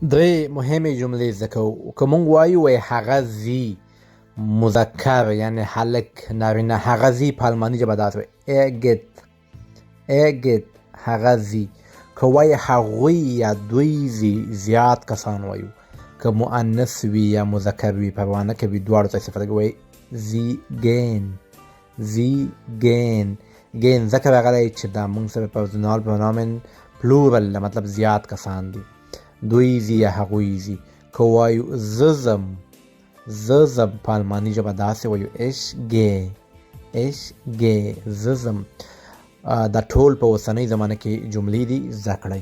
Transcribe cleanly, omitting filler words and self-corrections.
درې مهمې جملې زده کوو. که مونږ وایو هغه ځي مذکر یعنی هلک نارینه هغه ځي په الماني ژبه داسې وایي er geht هغه ځي. که وایي هغوی یا دوی ځي زیات کسان وایو. که مؤنث وي یا مذکر وي پروا نه کوي دواړو ته استفاده کوي وایي sie gehen ځکه راغلی چې دا مونږ سره پرسونال پرونامن پلورل مطلب زیات کسان دي. دوی ځي یا هغوی ځي. که وایو زه ځم په الماني ژبه داسې وایو ich gehe زه ځم. دا ټول په اوسنۍ زمانه کې جملې دي زده کړئ.